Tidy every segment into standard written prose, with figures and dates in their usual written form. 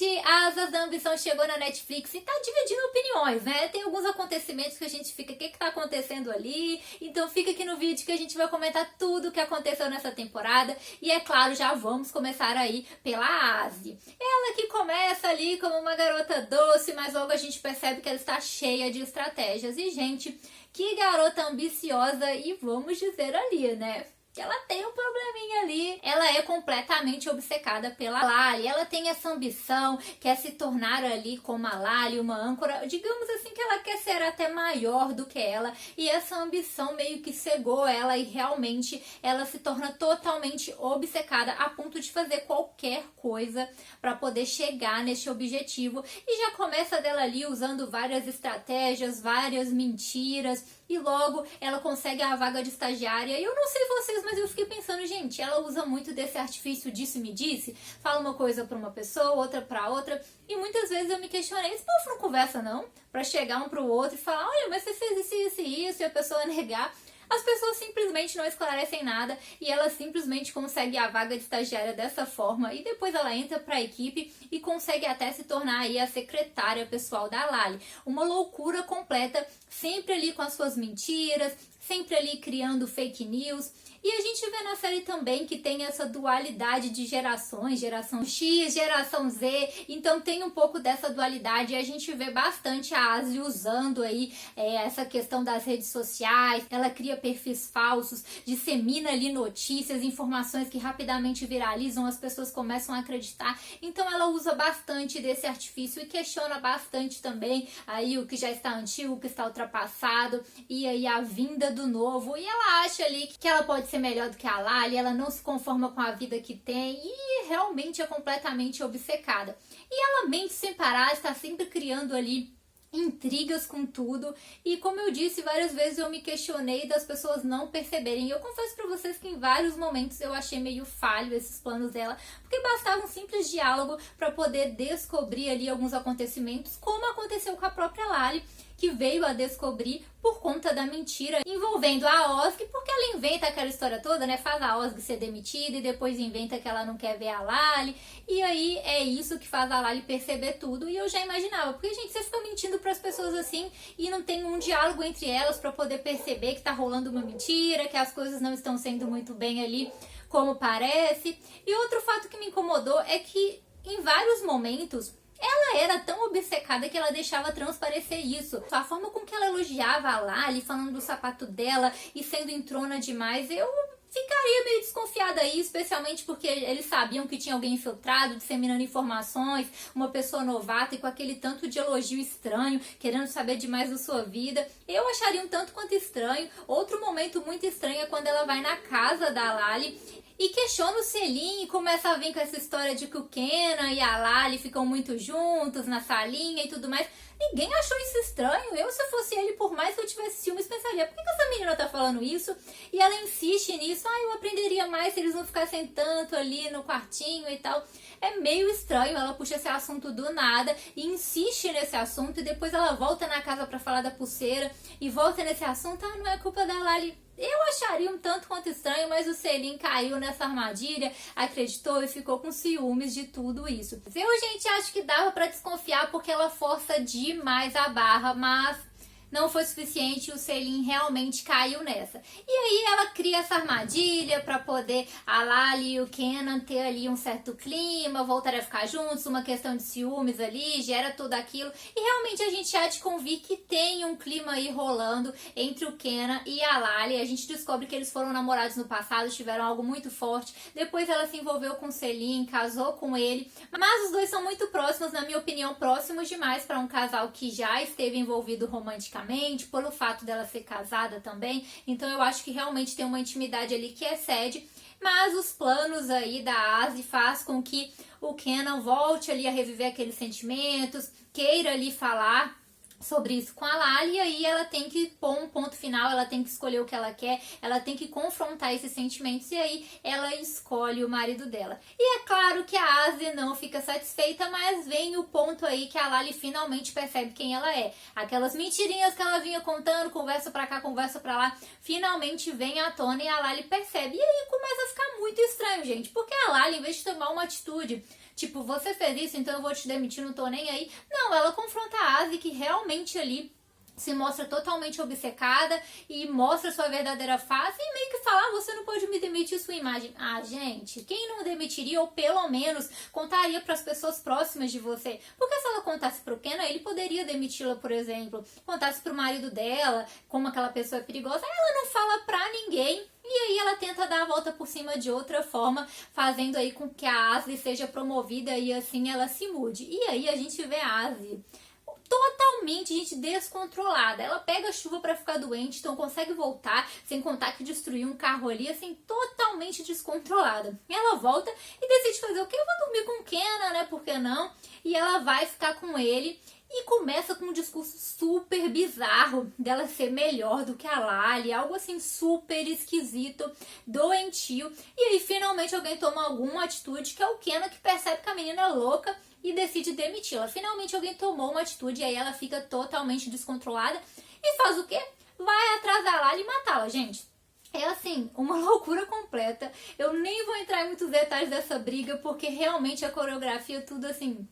gente, Asas da Ambição chegou na Netflix e tá dividindo opiniões, né? Tem alguns acontecimentos que a gente fica, o que tá acontecendo ali? Então fica aqui no vídeo que a gente vai comentar tudo o que aconteceu nessa temporada. E é claro, já vamos começar aí pela Asi. Ela que começa ali como uma garota doce, mas logo a gente percebe que ela está cheia de estratégias. E, gente, que garota ambiciosa e vamos dizer ali, né? Que ela tem um probleminha ali. Ela é completamente obcecada pela Lali. Ela tem essa ambição, quer se tornar ali como a Lali, uma âncora. Digamos assim que ela quer ser até maior do que ela. E essa ambição meio que cegou ela e realmente ela se torna totalmente obcecada a ponto de fazer qualquer coisa para poder chegar nesse objetivo. E já começa dela ali usando várias estratégias, várias mentiras. E logo ela consegue a vaga de estagiária. E eu não sei vocês, mas eu fiquei pensando, gente, ela usa muito desse artifício disse-me-disse. Fala uma coisa pra uma pessoa, outra pra outra. E muitas vezes eu me questionei, esse povo não conversa não? Pra chegar um pro outro e falar, olha, mas você fez isso e isso, e a pessoa negar. As pessoas simplesmente não esclarecem nada e ela simplesmente consegue a vaga de estagiária dessa forma e depois ela entra para a equipe e consegue até se tornar aí a secretária pessoal da Lali. Uma loucura completa, sempre ali com as suas mentiras, sempre ali criando fake news. E a gente vê na série também que tem essa dualidade de gerações, geração X, geração Z, então tem um pouco dessa dualidade e a gente vê bastante a Asi usando aí essa questão das redes sociais, ela cria perfis falsos, dissemina ali notícias, informações que rapidamente viralizam, as pessoas começam a acreditar, então ela usa bastante desse artifício e questiona bastante também aí o que já está antigo, o que está ultrapassado e aí a vinda do novo, e ela acha ali que ela pode ser melhor do que a Lali, ela não se conforma com a vida que tem e realmente é completamente obcecada. E ela mente sem parar, está sempre criando ali intrigas com tudo e como eu disse várias vezes eu me questionei das pessoas não perceberem e eu confesso pra vocês que em vários momentos eu achei meio falho esses planos dela, porque bastava um simples diálogo para poder descobrir ali alguns acontecimentos, como aconteceu com a própria Lali, que veio a descobrir por conta da mentira envolvendo a Ozzy, porque ela inventa aquela história toda, né? Faz a Ozzy ser demitida e depois inventa que ela não quer ver a Lali. E aí é isso que faz a Lali perceber tudo. E eu já imaginava, porque, gente, você fica mentindo pras pessoas assim e não tem um diálogo entre elas pra poder perceber que tá rolando uma mentira, que as coisas não estão sendo muito bem ali como parece. E outro fato que me incomodou é que em vários momentos ela era tão obcecada que ela deixava transparecer isso. A forma com que ela elogiava a Lali, falando do sapato dela e sendo entrona demais, eu ficaria meio desconfiada aí, especialmente porque eles sabiam que tinha alguém infiltrado, disseminando informações, uma pessoa novata e com aquele tanto de elogio estranho, querendo saber demais da sua vida. Eu acharia um tanto quanto estranho. Outro momento muito estranho é quando ela vai na casa da Lali e questiona o selim e começa a vir com essa história de que o Kenan e a Lali ficam muito juntos na salinha e tudo mais. Ninguém achou isso estranho. Eu, se fosse ele, por mais que eu tivesse ciúmes, pensaria, por que essa menina tá falando isso? E ela insiste nisso, eu aprenderia mais se eles não ficassem tanto ali no quartinho e tal. É meio estranho, ela puxa esse assunto do nada e insiste nesse assunto e depois ela volta na casa pra falar da pulseira e volta nesse assunto, não é culpa da Lali. Eu acharia um tanto quanto estranho, mas o Selim caiu nessa armadilha, acreditou e ficou com ciúmes de tudo isso. Eu, gente, acho que dava pra desconfiar porque ela força demais a barra, mas não foi suficiente, o Selim realmente caiu nessa. E aí ela cria essa armadilha pra poder a Lali e o Kenan ter ali um certo clima, voltar a ficar juntos, uma questão de ciúmes ali, gera tudo aquilo. E realmente a gente há de convir que tem um clima aí rolando entre o Kenan e a Lali. A gente descobre que eles foram namorados no passado, tiveram algo muito forte. Depois ela se envolveu com o Selim, casou com ele. Mas os dois são muito próximos, na minha opinião, próximos demais para um casal que já esteve envolvido romanticamente, pelo fato dela ser casada também, então eu acho que realmente tem uma intimidade ali que excede, mas os planos aí da Asi faz com que o Kenan volte ali a reviver aqueles sentimentos, queira ali falar sobre isso com a Lali, e aí ela tem que pôr um ponto final, ela tem que escolher o que ela quer, ela tem que confrontar esses sentimentos, e aí ela escolhe o marido dela. E é claro que a Asi Lali não fica satisfeita, mas vem o ponto aí que a Lali finalmente percebe quem ela é. Aquelas mentirinhas que ela vinha contando, conversa pra cá, conversa pra lá, finalmente vem à tona e a Lali percebe. E aí começa a ficar muito estranho, gente, porque a Lali, em vez de tomar uma atitude, tipo, você fez isso, então eu vou te demitir, não tô nem aí. Não, ela confronta a Asi, que realmente ali se mostra totalmente obcecada e mostra sua verdadeira face e meio que fala, você não pode me demitir sua imagem. Ah, gente, quem não demitiria ou pelo menos contaria para as pessoas próximas de você? Porque se ela contasse pro Kenan, ele poderia demiti-la, por exemplo. Contasse pro marido dela, como aquela pessoa é perigosa, ela não fala pra ninguém. E aí ela tenta dar a volta por cima de outra forma, fazendo aí com que a Asi seja promovida e assim ela se mude. E aí a gente vê a Asi totalmente, gente, descontrolada. Ela pega a chuva pra ficar doente, então consegue voltar, sem contar que destruiu um carro ali, assim, totalmente descontrolada. E ela volta e decide fazer o quê? Eu vou dormir com o Kenan, né? Por que não? E ela vai ficar com ele e começa com um discurso super bizarro dela ser melhor do que a Lali, algo assim super esquisito, doentio. E aí finalmente alguém toma alguma atitude, que é o Kenan, que percebe que a menina é louca e decide demiti-la. Finalmente alguém tomou uma atitude e aí ela fica totalmente descontrolada e faz o quê? Vai atrás da Lali e matá-la, gente. É assim, uma loucura completa. Eu nem vou entrar em muitos detalhes dessa briga, porque realmente a coreografia, tudo assim,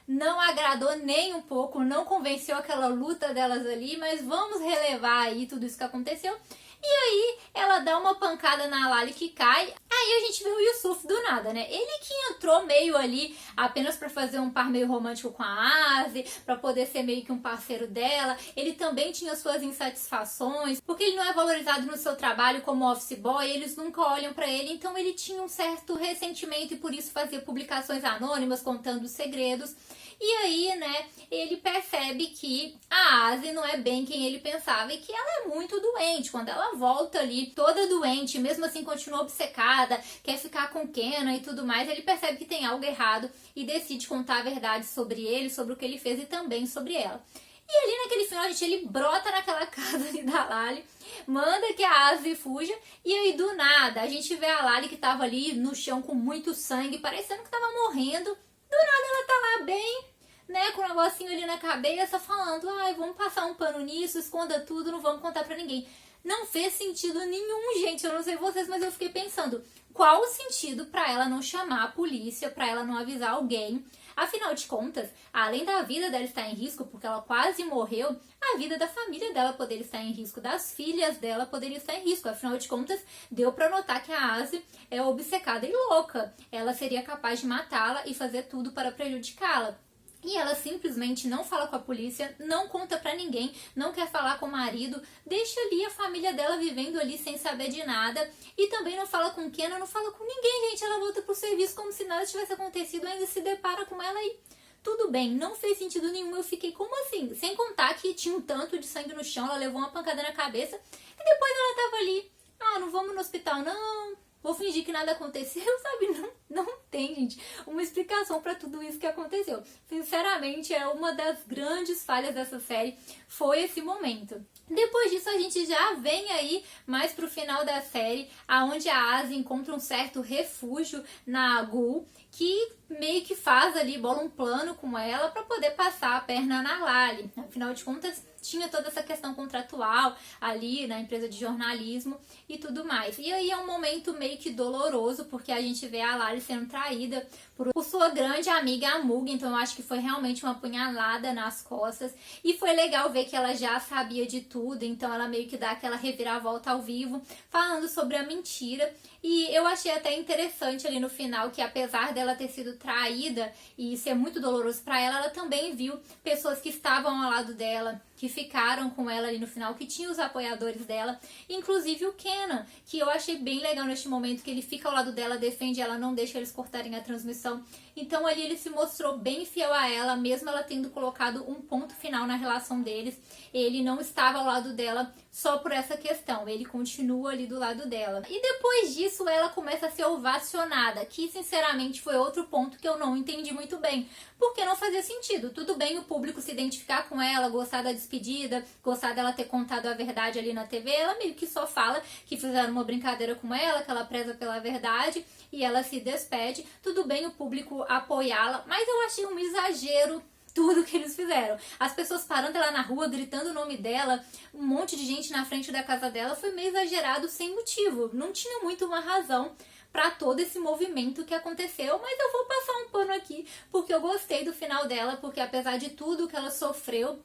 não agradou nem um pouco, não convenceu aquela luta delas ali, mas vamos relevar aí tudo isso que aconteceu. E aí ela dá uma pancada na Lali que cai. Aí a gente vê o Yusuf do nada, né? Ele que entrou meio ali apenas pra fazer um par meio romântico com a Asi, pra poder ser meio que um parceiro dela. Ele também tinha suas insatisfações, porque ele não é valorizado no seu trabalho como office boy, eles nunca olham pra ele, então ele tinha um certo ressentimento e por isso fazia publicações anônimas contando segredos. E aí, né, ele percebe que a Asi não é bem quem ele pensava e que ela é muito doente. Quando ela volta ali toda doente, mesmo assim continua obcecada, quer ficar com Kenan e tudo mais, ele percebe que tem algo errado e decide contar a verdade sobre ele, sobre o que ele fez e também sobre ela. E ali naquele final, gente, ele brota naquela casa ali da Lali, manda que a Asi fuja, e aí do nada a gente vê a Lali que tava ali no chão com muito sangue, parecendo que tava morrendo. Do nada ela tá lá bem, né, com um negocinho ali na cabeça, falando, ai, vamos passar um pano nisso, esconda tudo, não vamos contar pra ninguém. Não fez sentido nenhum, gente, eu não sei vocês, mas eu fiquei pensando, qual o sentido pra ela não chamar a polícia, pra ela não avisar alguém? Afinal de contas, além da vida dela estar em risco, porque ela quase morreu, a vida da família dela poderia estar em risco, das filhas dela poderia estar em risco. Afinal de contas, deu pra notar que a Asi é obcecada e louca. Ela seria capaz de matá-la e fazer tudo para prejudicá-la. E ela simplesmente não fala com a polícia, não conta pra ninguém, não quer falar com o marido, deixa ali a família dela vivendo ali sem saber de nada. E também não fala com o Kenan, não fala com ninguém, gente. Ela volta pro serviço como se nada tivesse acontecido, ainda se depara com ela aí. Tudo bem, não fez sentido nenhum, eu fiquei como assim? Sem contar que tinha um tanto de sangue no chão, ela levou uma pancada na cabeça e depois ela tava ali, ah, não vamos no hospital não, vou fingir que nada aconteceu, sabe? Não tem, gente, uma explicação pra tudo isso que aconteceu. Sinceramente, é uma das grandes falhas dessa série, foi esse momento. Depois disso, a gente já vem aí mais pro final da série, aonde a Asi encontra um certo refúgio na Gul, que meio que faz ali, bola um plano com ela pra poder passar a perna na Lali. Afinal de contas, tinha toda essa questão contratual ali na empresa de jornalismo e tudo mais. E aí é um momento meio que doloroso, porque a gente vê a Lali sendo traída por sua grande amiga a Mugen, então eu acho que foi realmente uma punhalada nas costas. E foi legal ver que ela já sabia de tudo, então ela meio que dá aquela reviravolta ao vivo, falando sobre a mentira. E eu achei até interessante ali no final que, apesar dela ter sido traída e ser muito doloroso pra ela, ela também viu pessoas que estavam ao lado dela, que ficaram com ela ali no final, que tinham os apoiadores dela, inclusive o Kenan, que eu achei bem legal neste momento, que ele fica ao lado dela, defende ela, não deixa eles cortarem a transmissão. Então ali ele se mostrou bem fiel a ela, mesmo ela tendo colocado um ponto final na relação deles. Ele não estava ao lado dela só por essa questão, ele continua ali do lado dela. E depois disso ela começa a ser ovacionada, que sinceramente foi outro ponto que eu não entendi muito bem, porque não fazia sentido. Tudo bem o público se identificar com ela, gostar da despedida, gostar dela ter contado a verdade ali na TV, ela meio que só fala que fizeram uma brincadeira com ela, que ela preza pela verdade e ela se despede. Tudo bem o público apoiá-la, mas eu achei um exagero tudo que eles fizeram. As pessoas parando ela na rua, gritando o nome dela, um monte de gente na frente da casa dela, foi meio exagerado sem motivo. Não tinha muito uma razão para todo esse movimento que aconteceu, mas eu vou passar um pano aqui, porque eu gostei do final dela, porque apesar de tudo que ela sofreu,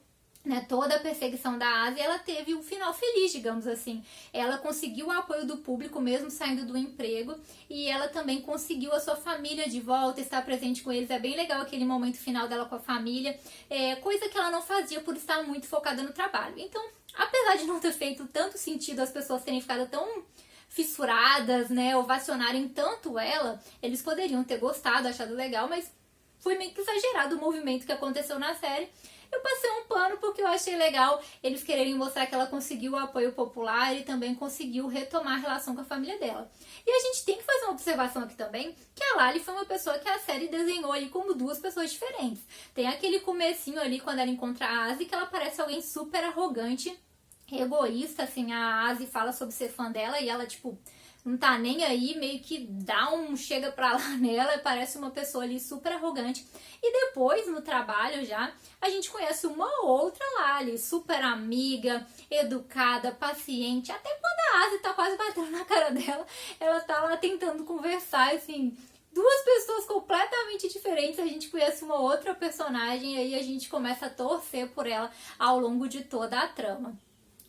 né, toda a perseguição da Ásia, ela teve um final feliz, digamos assim. Ela conseguiu o apoio do público mesmo saindo do emprego, e ela também conseguiu a sua família de volta, estar presente com eles. É bem legal aquele momento final dela com a família, coisa que ela não fazia por estar muito focada no trabalho. Então, apesar de não ter feito tanto sentido as pessoas terem ficado tão fissuradas, né, ovacionarem tanto ela, eles poderiam ter gostado, achado legal, mas foi meio que exagerado o movimento que aconteceu na série. Eu passei um pano porque eu achei legal eles quererem mostrar que ela conseguiu o apoio popular e também conseguiu retomar a relação com a família dela. E a gente tem que fazer uma observação aqui também, que a Lali foi uma pessoa que a série desenhou ali como duas pessoas diferentes. Tem aquele comecinho ali quando ela encontra a Asi, que ela parece alguém super arrogante, egoísta, assim, a Asi fala sobre ser fã dela e ela, tipo, não tá nem aí, meio que dá um chega pra lá nela, parece uma pessoa ali super arrogante. E depois, no trabalho já, a gente conhece uma outra Lali, super amiga, educada, paciente, até quando a Asi tá quase batendo na cara dela, ela tá lá tentando conversar, assim, duas pessoas completamente diferentes, a gente conhece uma outra personagem e aí a gente começa a torcer por ela ao longo de toda a trama.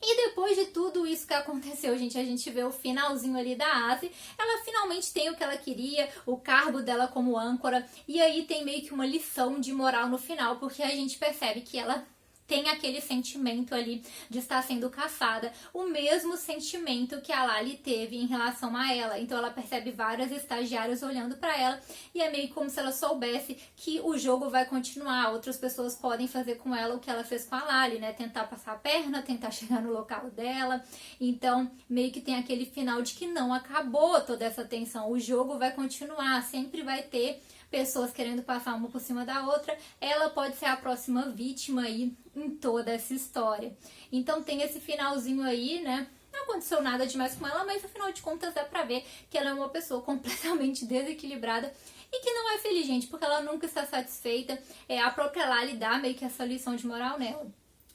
E depois de tudo isso que aconteceu, gente, a gente vê o finalzinho ali da Asi. Ela finalmente tem o que ela queria, o cargo dela como âncora. E aí tem meio que uma lição de moral no final, porque a gente percebe que ela tem aquele sentimento ali de estar sendo caçada, o mesmo sentimento que a Lali teve em relação a ela. Então ela percebe várias estagiárias olhando pra ela e é meio como se ela soubesse que o jogo vai continuar, outras pessoas podem fazer com ela o que ela fez com a Lali, né? Tentar passar a perna, tentar chegar no local dela. Então meio que tem aquele final de que não acabou toda essa tensão, o jogo vai continuar, sempre vai ter pessoas querendo passar uma por cima da outra, ela pode ser a próxima vítima aí em toda essa história. Então tem esse finalzinho aí, né? Não aconteceu nada demais com ela, mas afinal de contas dá pra ver que ela é uma pessoa completamente desequilibrada e que não é feliz, gente, porque ela nunca está satisfeita. A própria Lali dá meio que essa lição de moral nela.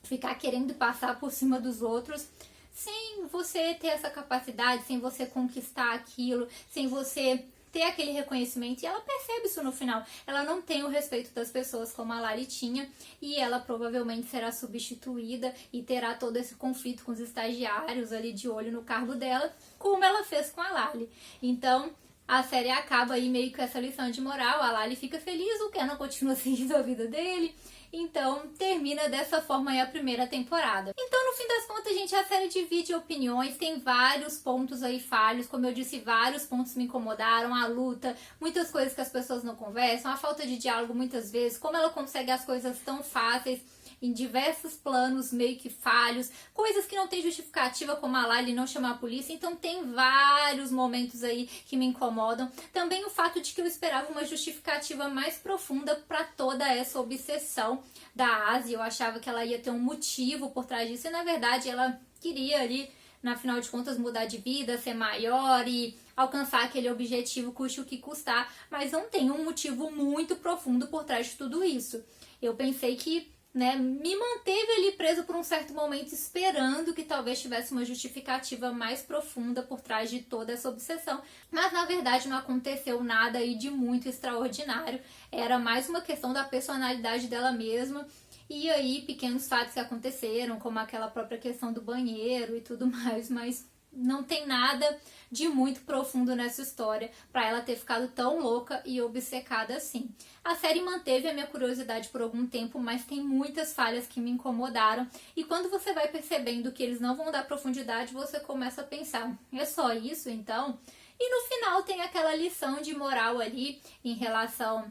Ficar querendo passar por cima dos outros sem você ter essa capacidade, sem você conquistar aquilo, sem você ter aquele reconhecimento, e ela percebe isso no final. Ela não tem o respeito das pessoas como a Lali tinha, e ela provavelmente será substituída e terá todo esse conflito com os estagiários ali de olho no cargo dela, como ela fez com a Lali. Então a série acaba aí meio com essa lição de moral, a Lali fica feliz, o Kenan continua seguindo a vida dele. Então termina dessa forma aí a primeira temporada. Então no fim das contas, gente, a série divide opiniões, tem vários pontos aí falhos, como eu disse, vários pontos me incomodaram, a luta, muitas coisas que as pessoas não conversam, a falta de diálogo muitas vezes, como ela consegue as coisas tão fáceis em diversos planos meio que falhos, coisas que não tem justificativa, como a Lali não chamar a polícia. Então tem vários momentos aí que me incomodam. Também o fato de que eu esperava uma justificativa mais profunda para toda essa obsessão da Asi. Eu achava que ela ia ter um motivo por trás disso e na verdade ela queria ali, na final de contas, mudar de vida, ser maior e alcançar aquele objetivo, custe o que custar, mas não tem um motivo muito profundo por trás de tudo isso. Eu pensei que, né, me manteve ali preso por um certo momento, esperando que talvez tivesse uma justificativa mais profunda por trás de toda essa obsessão, mas na verdade não aconteceu nada aí de muito extraordinário, era mais uma questão da personalidade dela mesma, e aí pequenos fatos que aconteceram, como aquela própria questão do banheiro e tudo mais, mas não tem nada de muito profundo nessa história para ela ter ficado tão louca e obcecada assim. A série manteve a minha curiosidade por algum tempo, mas tem muitas falhas que me incomodaram. E quando você vai percebendo que eles não vão dar profundidade, você começa a pensar, é só isso então? E no final tem aquela lição de moral ali em relação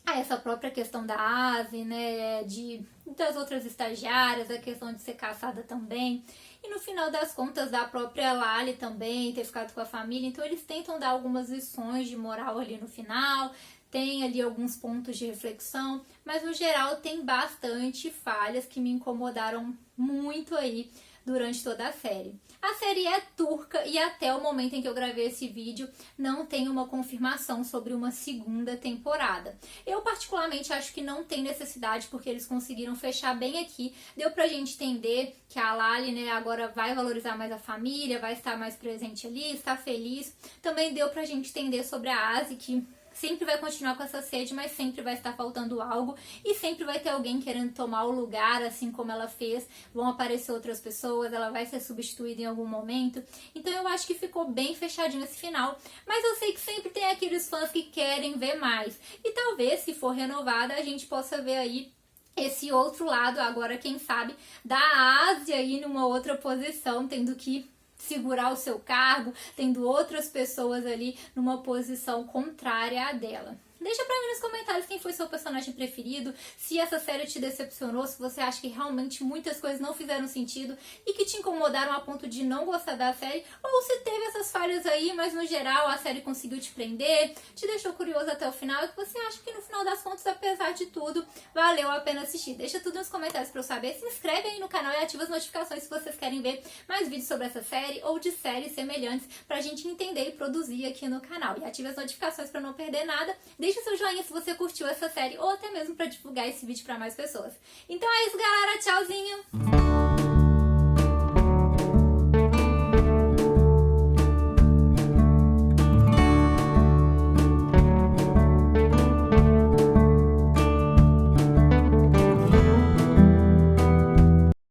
a essa própria questão da Asi, né, das outras estagiárias, a questão de ser caçada também. E no final das contas, da própria Lali também ter ficado com a família. Então eles tentam dar algumas lições de moral ali no final, tem ali alguns pontos de reflexão, mas no geral tem bastante falhas que me incomodaram muito aí durante toda a série. A série é turca e até o momento em que eu gravei esse vídeo não tem uma confirmação sobre uma segunda temporada. Eu particularmente acho que não tem necessidade porque eles conseguiram fechar bem aqui. Deu pra gente entender que a Lali, né, agora vai valorizar mais a família, vai estar mais presente ali, está feliz. Também deu pra gente entender sobre a Asi, que sempre vai continuar com essa sede, mas sempre vai estar faltando algo e sempre vai ter alguém querendo tomar o lugar, assim como ela fez. Vão aparecer outras pessoas, ela vai ser substituída em algum momento. Então eu acho que ficou bem fechadinho esse final, mas eu sei que sempre tem aqueles fãs que querem ver mais. E talvez, se for renovada, a gente possa ver aí esse outro lado, agora quem sabe, da Ásia aí numa outra posição, tendo que segurar o seu cargo, tendo outras pessoas ali numa posição contrária à dela. Deixa pra mim nos comentários quem foi seu personagem preferido, se essa série te decepcionou, se você acha que realmente muitas coisas não fizeram sentido e que te incomodaram a ponto de não gostar da série, ou se teve essas falhas aí, mas no geral a série conseguiu te prender, te deixou curioso até o final e que você acha que no final das contas, apesar de tudo, valeu a pena assistir. Deixa tudo nos comentários pra eu saber, se inscreve aí no canal e ativa as notificações se vocês querem ver mais vídeos sobre essa série ou de séries semelhantes pra gente entender e produzir aqui no canal. E ative as notificações pra não perder nada. Deixa o seu joinha se você curtiu essa série ou até mesmo para divulgar esse vídeo para mais pessoas. Então é isso, galera. Tchauzinho!